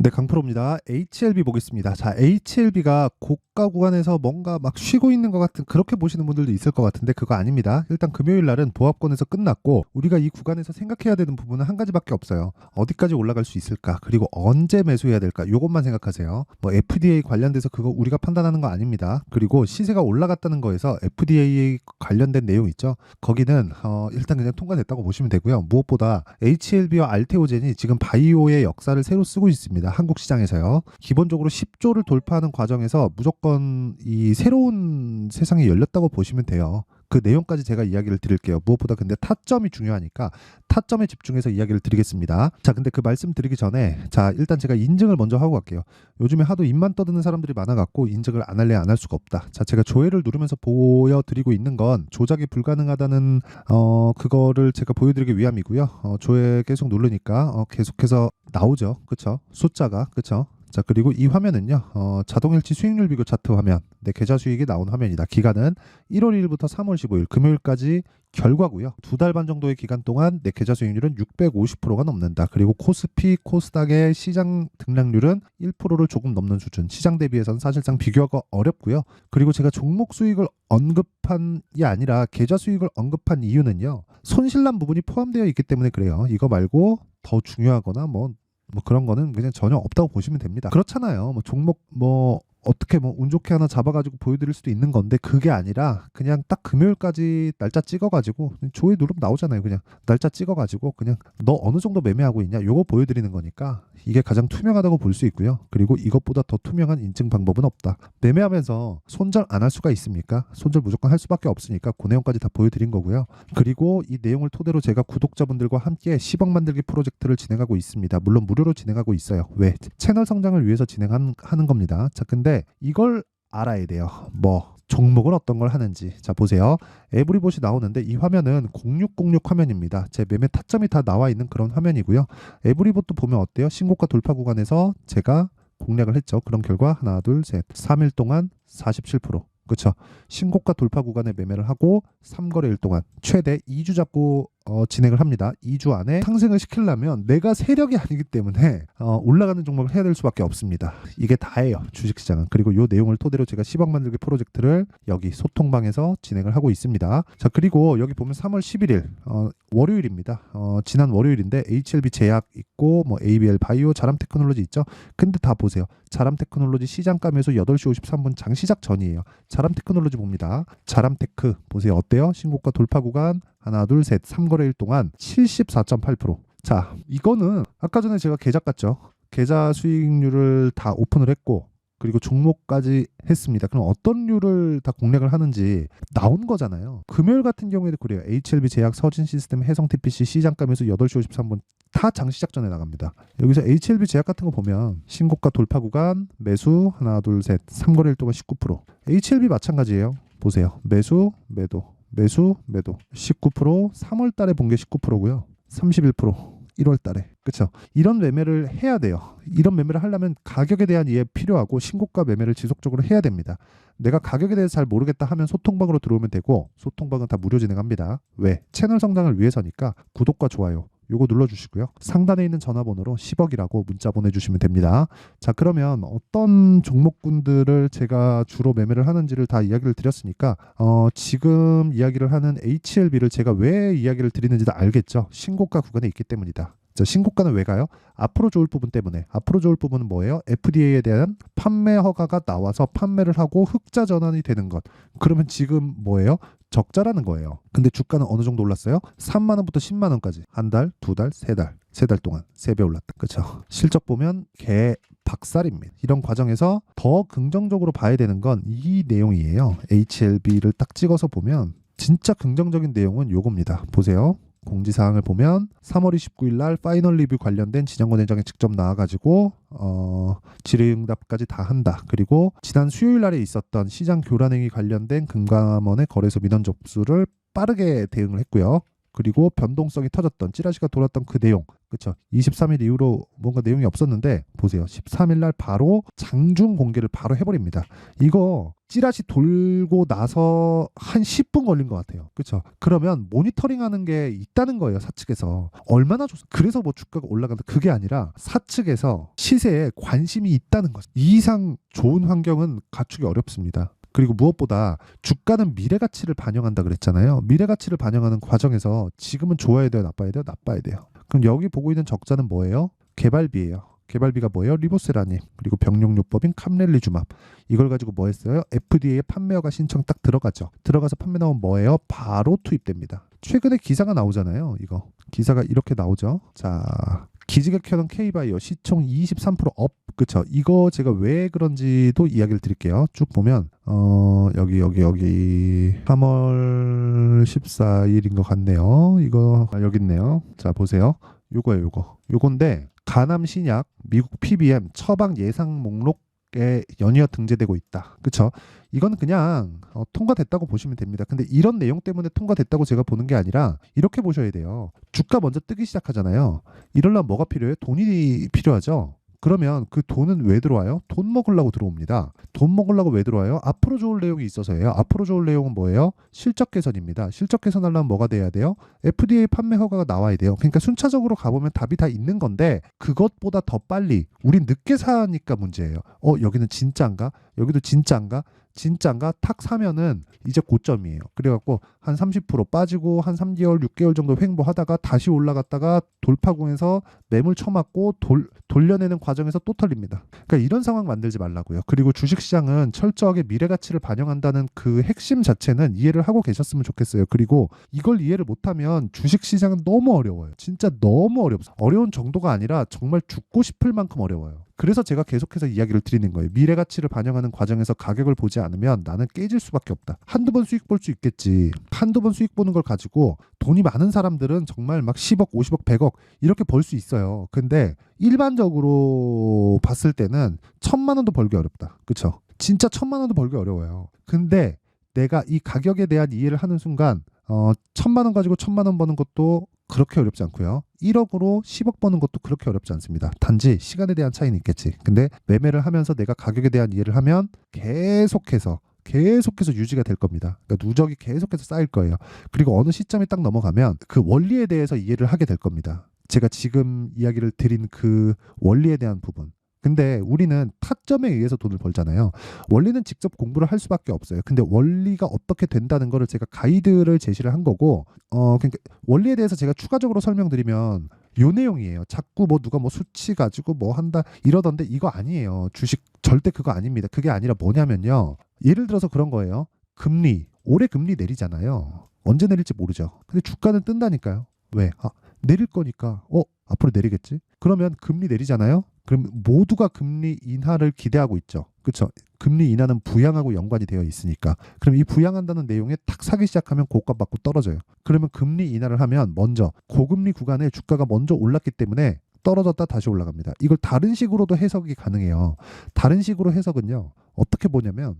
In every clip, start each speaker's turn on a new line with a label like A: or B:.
A: 네, 강프로입니다. HLB 보겠습니다. 자, HLB가 고가 구간에서 뭔가 막 쉬고 있는 것 같은 그렇게 보시는 분들도 있을 것 같은데 그거 아닙니다. 일단 금요일 날은 보합권에서 끝났고 우리가 이 구간에서 생각해야 되는 부분은 한 가지밖에 없어요. 어디까지 올라갈 수 있을까? 그리고 언제 매수해야 될까? 요것만 생각하세요. 뭐 FDA 관련돼서 그거 우리가 판단하는 거 아닙니다. 그리고 시세가 올라갔다는 거에서 FDA 관련된 내용 있죠. 거기는 일단 그냥 통과됐다고 보시면 되고요. 무엇보다 HLB와 알테오젠이 지금 바이오의 역사를 새로 쓰고 있습니다. 한국 시장에서요. 기본적으로 10조를 돌파하는 과정에서 무조건 이 새로운 세상이 열렸다고 보시면 돼요. 그 내용까지 제가 이야기를 드릴게요. 무엇보다 근데 타점이 중요하니까 타점에 집중해서 이야기를 드리겠습니다. 자, 근데 그 말씀 드리기 전에 자, 일단 제가 인증을 먼저 하고 갈게요. 요즘에 하도 입만 떠드는 사람들이 많아갖고 인증을 안 할래 안 할 수가 없다. 자, 제가 조회를 누르면서 보여드리고 있는 건 조작이 불가능하다는 그거를 제가 보여드리기 위함이고요. 조회 계속 누르니까 계속해서 나오죠. 그쵸? 숫자가 그쵸? 자, 그리고 이 화면은요, 자동일치 수익률 비교 차트 화면, 네, 계좌 수익이 나온 화면이다. 기간은 1월 1일부터 3월 15일 금요일까지 결과고요. 2달 반 정도의 기간 동안 내 계좌 수익률은 650%가 넘는다. 그리고 코스피, 코스닥의 시장 등락률은 1%를 조금 넘는 수준. 시장 대비해서는 사실상 비교하기가 어렵고요. 그리고 제가 종목 수익을 언급한이 아니라 계좌 수익을 언급한 이유는요. 손실난 부분이 포함되어 있기 때문에 그래요. 이거 말고 더 중요하거나 뭐 그런 거는 그냥 전혀 없다고 보시면 됩니다. 그렇잖아요. 뭐 종목 어떻게 운 좋게 하나 잡아가지고 보여드릴 수도 있는 건데 그게 아니라 그냥 딱 금요일까지 날짜 찍어가지고 조회 누르면 나오잖아요. 그냥 날짜 찍어가지고 그냥 너 어느 정도 매매하고 있냐 요거 보여드리는 거니까 이게 가장 투명하다고 볼 수 있고요. 그리고 이것보다 더 투명한 인증 방법은 없다. 매매하면서 손절 안 할 수가 있습니까? 손절 무조건 할 수밖에 없으니까 그 내용까지 다 보여드린 거고요. 그리고 이 내용을 토대로 제가 구독자분들과 함께 10억 만들기 프로젝트를 진행하고 있습니다. 물론 무료로 진행하고 있어요. 왜? 채널 성장을 위해서 진행하는 겁니다. 자, 근데 이걸 알아야 돼요. 종목은 어떤 걸 하는지. 자, 보세요. 에브리봇이 나오는데 이 화면은 0606 화면입니다. 제 매매 타점이 다 나와 있는 그런 화면이고요. 에브리봇도 보면 어때요? 신고가 돌파 구간에서 제가 공략을 했죠. 그런 결과 하나, 둘, 셋. 3일 동안 47%. 그렇죠. 신고가 돌파 구간에 매매를 하고 3거래일 동안 최대 2주 잡고 진행을 합니다. 2주 안에 상승을 시키려면 내가 세력이 아니기 때문에 올라가는 종목을 해야 될 수밖에 없습니다. 이게 다예요. 주식시장은. 그리고 이 내용을 토대로 제가 10억 만들기 프로젝트를 여기 소통방에서 진행을 하고 있습니다. 자, 그리고 여기 보면 3월 11일 월요일입니다. 지난 월요일인데 HLB 제약 있고 ABL 바이오 자람 테크놀로지 있죠. 근데 다 보세요. 자람 테크놀로지 시장가 매수 8시 53분 장 시작 전이에요. 자람 테크놀로지 봅니다. 자람 테크 보세요. 어때요? 신고가 돌파 구간 하나, 둘, 셋, 3거래일 동안 74.8%. 자, 이거는 아까 전에 제가 계좌 깠죠. 계좌 수익률을 다 오픈을 했고 그리고 종목까지 했습니다. 그럼 어떤 류를 다 공략을 하는지 나온 거잖아요. 금요일 같은 경우에도 그래요. HLB 제약, 서진 시스템, 해성 TPC 시장가 매수 8시 53분 다 장시작 전에 나갑니다. 여기서 HLB 제약 같은 거 보면 신고가 돌파 구간 매수 하나, 둘, 셋, 3거래일 동안 19%. HLB 마찬가지예요. 보세요. 매수, 매도. 매수, 매도 19%, 3월 달에 본 게 19%고요. 31% 1월 달에. 그렇죠? 이런 매매를 해야 돼요. 이런 매매를 하려면 가격에 대한 이해 필요하고 신고가 매매를 지속적으로 해야 됩니다. 내가 가격에 대해서 잘 모르겠다 하면 소통방으로 들어오면 되고 소통방은 다 무료 진행합니다. 왜? 채널 성장을 위해서니까 구독과 좋아요 요거 눌러주시고요. 상단에 있는 전화번호로 10억이라고 문자 보내주시면 됩니다. 자, 그러면 어떤 종목군들을 제가 주로 매매를 하는지를 다 이야기를 드렸으니까 지금 이야기를 하는 HLB를 제가 왜 이야기를 드리는지도 알겠죠. 신고가 구간에 있기 때문이다. 자, 신고가는 왜 가요? 앞으로 좋을 부분 때문에. 앞으로 좋을 부분은 뭐예요? FDA에 대한 판매 허가가 나와서 판매를 하고 흑자 전환이 되는 것. 그러면 지금 뭐예요? 적자라는 거예요. 근데 주가는 어느 정도 올랐어요? 3만 원부터 10만 원까지. 한 달, 두 달, 세 달 동안 3배 올랐다. 그렇죠? 실적 보면 개 박살입니다. 이런 과정에서 더 긍정적으로 봐야 되는 건 이 내용이에요. HLB를 딱 찍어서 보면 진짜 긍정적인 내용은 요겁니다. 보세요. 공지사항을 보면 3월 29일 날 파이널 리뷰 관련된 진영권 회장이 직접 나와가지고 질의응답까지 다 한다. 그리고 지난 수요일 날에 있었던 시장 교란행위 관련된 금감원의 거래소 민원 접수를 빠르게 대응을 했고요. 그리고 변동성이 터졌던 찌라시가 돌았던 그 내용 그쵸? 23일 이후로 뭔가 내용이 없었는데 보세요. 13일 날 바로 장중 공개를 바로 해버립니다. 이거 찌라시 돌고 나서 한 10분 걸린 것 같아요. 그쵸? 그러면 모니터링하는 게 있다는 거예요. 사측에서. 얼마나 좋습 그래서 뭐 주가가 올라간다. 그게 아니라 사측에서 시세에 관심이 있다는 거죠. 이 이상 좋은 환경은 갖추기 어렵습니다. 그리고 무엇보다 주가는 미래 가치를 반영한다 그랬잖아요. 미래 가치를 반영하는 과정에서 지금은 좋아야 돼요, 나빠야 돼요? 나빠야 돼요. 그럼 여기 보고 있는 적자는 뭐예요? 개발비예요. 개발비가 뭐예요? 리보세라님. 그리고 병용요법인 캄렐리주맙. 이걸 가지고 뭐 했어요? FDA에 판매허가 신청 딱 들어가죠. 들어가서 판매 나오면 뭐예요? 바로 투입됩니다. 최근에 기사가 나오잖아요. 이거. 기사가 이렇게 나오죠. 자, 기지개 켜던 K바이오 시총 23%업. 그쵸? 이거 제가 왜 그런지도 이야기를 드릴게요. 쭉 보면 여기 3월 14일인 것 같네요. 이거 여기 있네요. 자, 보세요. 요거예요, 요건데 가남 신약 미국 PBM 처방 예상 목록에 연이어 등재되고 있다. 그쵸? 이건 그냥 통과됐다고 보시면 됩니다. 근데 이런 내용 때문에 통과됐다고 제가 보는 게 아니라 이렇게 보셔야 돼요. 주가 먼저 뜨기 시작하잖아요. 이러려면 뭐가 필요해요? 돈이 필요하죠. 그러면 그 돈은 왜 들어와요? 돈 먹으려고 들어옵니다. 돈 먹으려고 왜 들어와요? 앞으로 좋을 내용이 있어서예요. 앞으로 좋을 내용은 뭐예요? 실적 개선입니다. 실적 개선하려면 뭐가 돼야 돼요? FDA 판매 허가가 나와야 돼요. 그러니까 순차적으로 가보면 답이 다 있는 건데 그것보다 더 빨리 우린 늦게 사니까 문제예요. 여기는 진짜인가? 여기도 진짜인가? 진짜인가? 탁 사면은 이제 고점이에요. 그래갖고 한 30% 빠지고 한 3개월, 6개월 정도 횡보하다가 다시 올라갔다가 돌파구에서 매물 쳐맞고 돌려내는 과정에서 또 털립니다. 그러니까 이런 상황 만들지 말라고요. 그리고 주식시장은 철저하게 미래가치를 반영한다는 그 핵심 자체는 이해를 하고 계셨으면 좋겠어요. 그리고 이걸 이해를 못하면 주식시장은 너무 어려워요. 진짜 너무 어렵어요. 어려운 정도가 아니라 정말 죽고 싶을 만큼 어려워요. 그래서 제가 계속해서 이야기를 드리는 거예요. 미래 가치를 반영하는 과정에서 가격을 보지 않으면 나는 깨질 수밖에 없다. 한두 번 수익 볼 수 있겠지. 한두 번 수익 보는 걸 가지고 돈이 많은 사람들은 정말 막 10억, 50억, 100억 이렇게 벌 수 있어요. 근데 일반적으로 봤을 때는 1,000만 원도 벌기 어렵다. 그쵸? 진짜 1,000만 원도 벌기 어려워요. 근데 내가 이 가격에 대한 이해를 하는 순간 1,000만 원 가지고 1,000만 원 버는 것도 그렇게 어렵지 않고요. 1억으로 10억 버는 것도 그렇게 어렵지 않습니다. 단지 시간에 대한 차이는 있겠지. 근데 매매를 하면서 내가 가격에 대한 이해를 하면 계속해서 유지가 될 겁니다. 그러니까 누적이 계속해서 쌓일 거예요. 그리고 어느 시점이 딱 넘어가면 그 원리에 대해서 이해를 하게 될 겁니다. 제가 지금 이야기를 드린 그 원리에 대한 부분. 근데 우리는 타점에 의해서 돈을 벌잖아요. 원리는 직접 공부를 할 수밖에 없어요. 근데 원리가 어떻게 된다는 거를 제가 가이드를 제시를 한 거고, 그러니까 원리에 대해서 제가 추가적으로 설명드리면 요 내용이에요. 자꾸 뭐 누가 뭐 수치 가지고 뭐 한다 이러던데 이거 아니에요. 주식 절대 그거 아닙니다. 그게 아니라 뭐냐면요. 예를 들어서 그런 거예요. 금리, 올해 금리 내리잖아요. 언제 내릴지 모르죠. 근데 주가는 뜬다니까요. 왜? 내릴 거니까. 앞으로 내리겠지? 그러면 금리 내리잖아요. 그럼 모두가 금리 인하를 기대하고 있죠. 그렇죠? 금리 인하는 부양하고 연관이 되어 있으니까. 그럼 이 부양한다는 내용에 탁 사기 시작하면 고가 받고 떨어져요. 그러면 금리 인하를 하면 먼저 고금리 구간에 주가가 먼저 올랐기 때문에 떨어졌다 다시 올라갑니다. 이걸 다른 식으로도 해석이 가능해요. 다른 식으로 해석은요. 어떻게 보냐면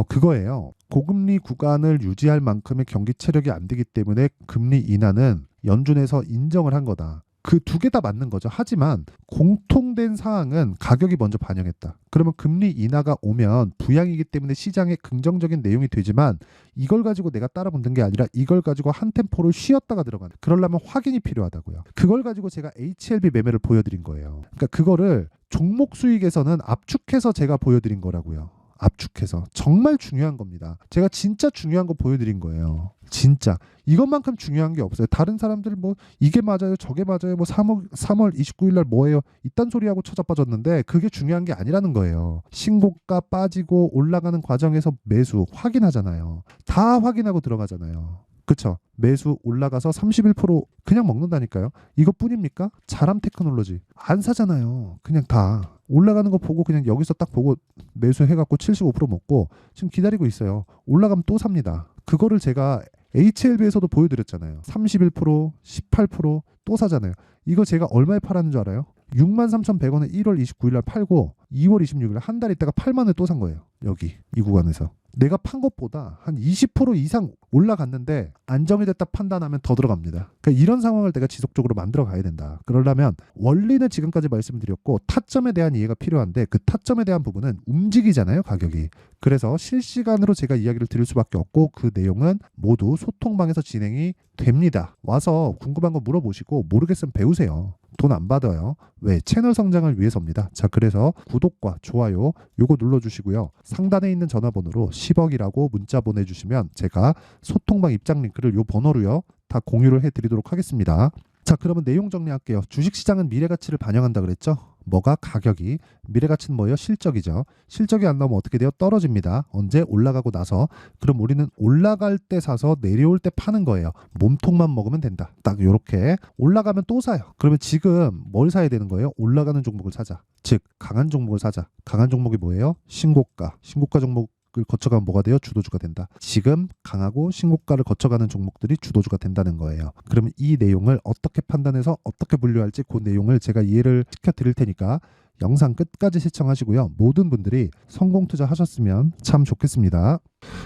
A: 그거예요. 고금리 구간을 유지할 만큼의 경기 체력이 안 되기 때문에 금리 인하는 연준에서 인정을 한 거다. 그 두 개 다 맞는 거죠. 하지만 공통된 사항은 가격이 먼저 반영했다. 그러면 금리 인하가 오면 부양이기 때문에 시장에 긍정적인 내용이 되지만 이걸 가지고 내가 따라 붙는 게 아니라 이걸 가지고 한 템포를 쉬었다가 들어가는. 그러려면 확인이 필요하다고요. 그걸 가지고 제가 HLB 매매를 보여드린 거예요. 그러니까 그거를 종목 수익에서는 압축해서 제가 보여드린 거라고요. 압축해서. 정말 중요한 겁니다. 제가 진짜 중요한 거 보여드린 거예요. 진짜. 이것만큼 중요한 게 없어요. 다른 사람들 뭐 이게 맞아요, 저게 맞아요, 뭐 3월 29일 날 뭐예요? 이딴 소리하고 쳐자빠졌는데 그게 중요한 게 아니라는 거예요. 신고가 빠지고 올라가는 과정에서 매수 확인하잖아요. 다 확인하고 들어가잖아요. 그쵸? 매수 올라가서 31% 그냥 먹는다니까요. 이것뿐입니까? 자람 테크놀로지 안 사잖아요. 그냥 다 올라가는 거 보고 그냥 여기서 딱 보고 매수해갖고 75% 먹고 지금 기다리고 있어요. 올라가면 또 삽니다. 그거를 제가 HLB에서도 보여드렸잖아요. 31%, 18%또 사잖아요. 이거 제가 얼마에 팔았는 줄 알아요? 63,100원에 1월 29일 날 팔고 2월 26일 날 한 달 있다가 8만 원에 또 산 거예요. 여기 이 구간에서. 내가 판 것보다 한 20% 이상 올라갔는데 안정이 됐다 판단하면 더 들어갑니다. 그러니까 이런 상황을 내가 지속적으로 만들어 가야 된다. 그러려면 원리는 지금까지 말씀드렸고 타점에 대한 이해가 필요한데 그 타점에 대한 부분은 움직이잖아요, 가격이. 그래서 실시간으로 제가 이야기를 드릴 수밖에 없고 그 내용은 모두 소통방에서 진행이 됩니다. 와서 궁금한 거 물어보시고 모르겠으면 배우세요. 돈 안 받아요. 왜? 채널 성장을 위해서입니다. 자, 그래서 구독과 좋아요 요거 눌러주시고요. 상단에 있는 전화번호로 10억이라고 문자 보내주시면 제가 소통방 입장 링크를 요 번호로요 다 공유를 해드리도록 하겠습니다. 자, 그러면 내용 정리할게요. 주식시장은 미래가치를 반영한다 그랬죠? 뭐가? 가격이. 미래가치는 뭐예요? 실적이죠. 실적이 안 나오면 어떻게 돼요? 떨어집니다. 언제? 올라가고 나서. 그럼 우리는 올라갈 때 사서 내려올 때 파는 거예요. 몸통만 먹으면 된다. 딱 요렇게. 올라가면 또 사요. 그러면 지금 뭘 사야 되는 거예요? 올라가는 종목을 사자. 즉 강한 종목을 사자. 강한 종목이 뭐예요? 신고가. 신고가 종목 을 거쳐가면 뭐가 돼요? 주도주가 된다. 지금 강하고 신고가를 거쳐가는 종목들이 주도주가 된다는 거예요. 그러면 이 내용을 어떻게 판단해서 어떻게 분류할지 그 내용을 제가 이해를 시켜드릴 테니까 영상 끝까지 시청하시고요. 모든 분들이 성공 투자하셨으면 참 좋겠습니다.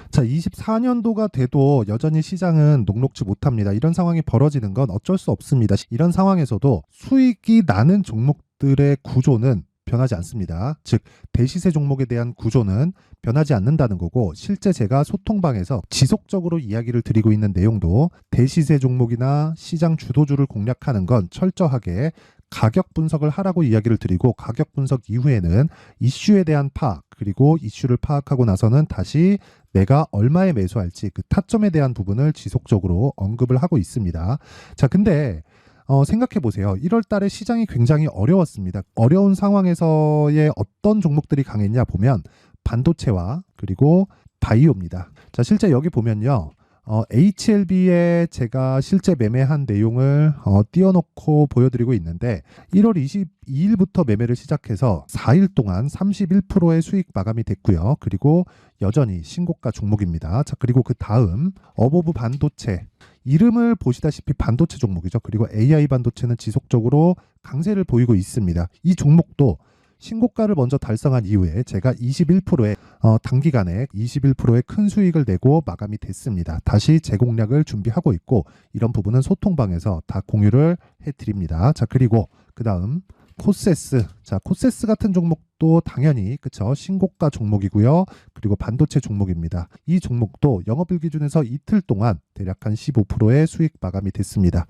A: 자, 24년도가 돼도 여전히 시장은 녹록지 못합니다. 이런 상황이 벌어지는 건 어쩔 수 없습니다. 이런 상황에서도 수익이 나는 종목들의 구조는 변하지 않습니다. 즉 대시세 종목에 대한 구조는 변하지 않는다는 거고 실제 제가 소통방에서 지속적으로 이야기를 드리고 있는 내용도 대시세 종목이나 시장 주도주를 공략하는 건 철저하게 가격 분석을 하라고 이야기를 드리고 가격 분석 이후에는 이슈에 대한 파악 그리고 이슈를 파악하고 나서는 다시 내가 얼마에 매수할지 그 타점에 대한 부분을 지속적으로 언급을 하고 있습니다. 자, 근데 생각해 보세요. 1월 달에 시장이 굉장히 어려웠습니다. 어려운 상황에서의 어떤 종목들이 강했냐 보면 반도체와 그리고 바이오입니다. 자, 실제 여기 보면요. HLB에 제가 실제 매매한 내용을 띄워놓고 보여드리고 있는데 1월 22일부터 매매를 시작해서 4일 동안 31%의 수익 마감이 됐고요. 그리고 여전히 신고가 종목입니다. 자, 그리고 그 다음 어보브 반도체 이름을 보시다시피 반도체 종목이죠. 그리고 AI 반도체는 지속적으로 강세를 보이고 있습니다. 이 종목도 신고가를 먼저 달성한 이후에 제가 21%의 단기간에 21%의 큰 수익을 내고 마감이 됐습니다. 다시 재공략을 준비하고 있고 이런 부분은 소통방에서 다 공유를 해드립니다. 자, 그리고 그 다음 코세스. 자, 코세스 같은 종목도 당연히 그쵸 신고가 종목이고요. 그리고 반도체 종목입니다. 이 종목도 영업일 기준에서 이틀 동안 대략 한 15%의 수익 마감이 됐습니다.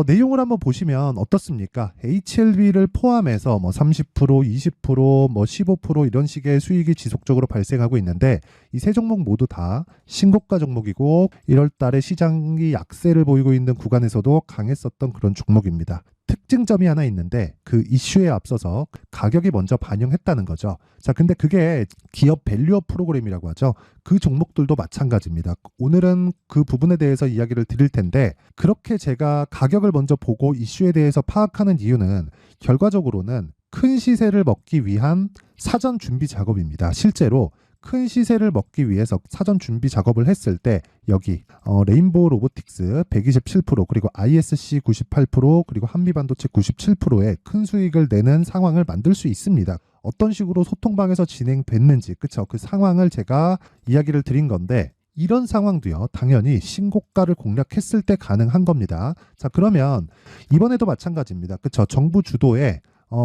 A: 내용을 한번 보시면 어떻습니까? HLB를 포함해서 뭐 30%, 20%, 뭐 15% 이런 식의 수익이 지속적으로 발생하고 있는데 이 세 종목 모두 다 신고가 종목이고 1월 달에 시장이 약세를 보이고 있는 구간에서도 강했었던 그런 종목입니다. 특징점이 하나 있는데 그 이슈에 앞서서 가격이 먼저 반영했다는 거죠. 자, 근데 그게 기업 밸류업 프로그램이라고 하죠. 그 종목들도 마찬가지입니다. 오늘은 그 부분에 대해서 이야기를 드릴 텐데 그렇게 제가 가격을 먼저 보고 이슈에 대해서 파악하는 이유는 결과적으로는 큰 시세를 먹기 위한 사전 준비 작업입니다. 실제로 큰 시세를 먹기 위해서 사전 준비 작업을 했을 때 여기 레인보우 로보틱스 127% 그리고 ISC 98% 그리고 한미반도체 97%의 큰 수익을 내는 상황을 만들 수 있습니다. 어떤 식으로 소통방에서 진행됐는지 그쵸? 그 상황을 제가 이야기를 드린 건데 이런 상황도요 당연히 신고가를 공략했을 때 가능한 겁니다. 자, 그러면 이번에도 마찬가지입니다. 그쵸? 정부 주도의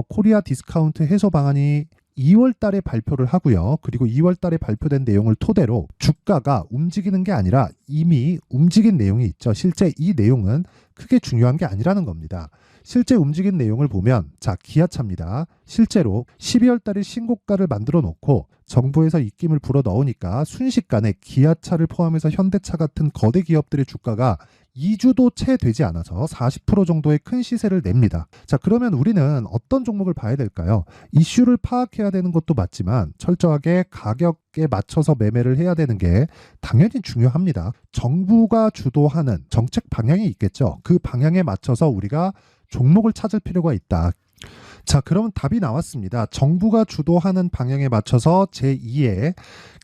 A: 코리아 디스카운트 해소 방안이 2월 달에 발표를 하고요. 그리고 2월 달에 발표된 내용을 토대로 주가가 움직이는 게 아니라 이미 움직인 내용이 있죠. 실제 이 내용은 크게 중요한 게 아니라는 겁니다. 실제 움직인 내용을 보면 자, 기아차입니다. 실제로 12월 달에 신고가를 만들어 놓고 정부에서 입김을 불어 넣으니까 순식간에 기아차를 포함해서 현대차 같은 거대 기업들의 주가가 2주도 채 되지 않아서 40% 정도의 큰 시세를 냅니다. 자, 그러면 우리는 어떤 종목을 봐야 될까요? 이슈를 파악해야 되는 것도 맞지만 철저하게 가격에 맞춰서 매매를 해야 되는 게 당연히 중요합니다. 정부가 주도하는 정책 방향이 있겠죠. 그 방향에 맞춰서 우리가 종목을 찾을 필요가 있다. 자, 그러면 답이 나왔습니다. 정부가 주도하는 방향에 맞춰서 제2의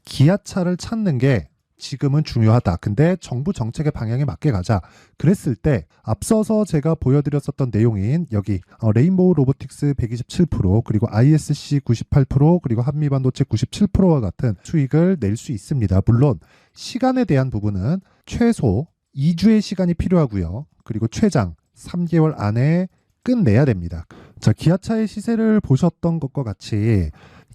A: 기아차를 찾는 게 지금은 중요하다. 근데 정부 정책의 방향에 맞게 가자. 그랬을 때 앞서서 제가 보여드렸었던 내용인 여기 레인보우 로보틱스 127% 그리고 ISC 98% 그리고 한미반도체 97%와 같은 수익을 낼 수 있습니다. 물론 시간에 대한 부분은 최소 2주의 시간이 필요하고요. 그리고 최장 3개월 안에 끝내야 됩니다. 자, 기아차의 시세를 보셨던 것과 같이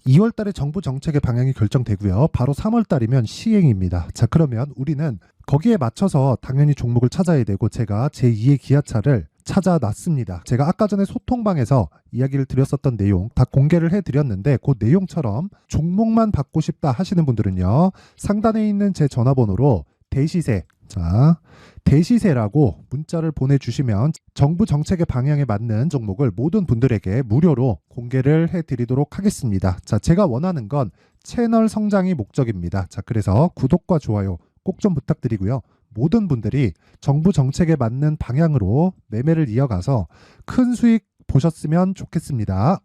A: 2월 달에 정부 정책의 방향이 결정되고요. 바로 3월 달이면 시행입니다. 자, 그러면 우리는 거기에 맞춰서 당연히 종목을 찾아야 되고 제가 제2의 기아차를 찾아놨습니다. 제가 아까 전에 소통방에서 이야기를 드렸었던 내용 다 공개를 해드렸는데 그 내용처럼 종목만 받고 싶다 하시는 분들은요. 상단에 있는 제 전화번호로 대시세, 자, 대시세라고 문자를 보내주시면 정부 정책의 방향에 맞는 종목을 모든 분들에게 무료로 공개를 해드리도록 하겠습니다. 자, 제가 원하는 건 채널 성장이 목적입니다. 자, 그래서 구독과 좋아요 꼭 좀 부탁드리고요. 모든 분들이 정부 정책에 맞는 방향으로 매매를 이어가서 큰 수익 보셨으면 좋겠습니다.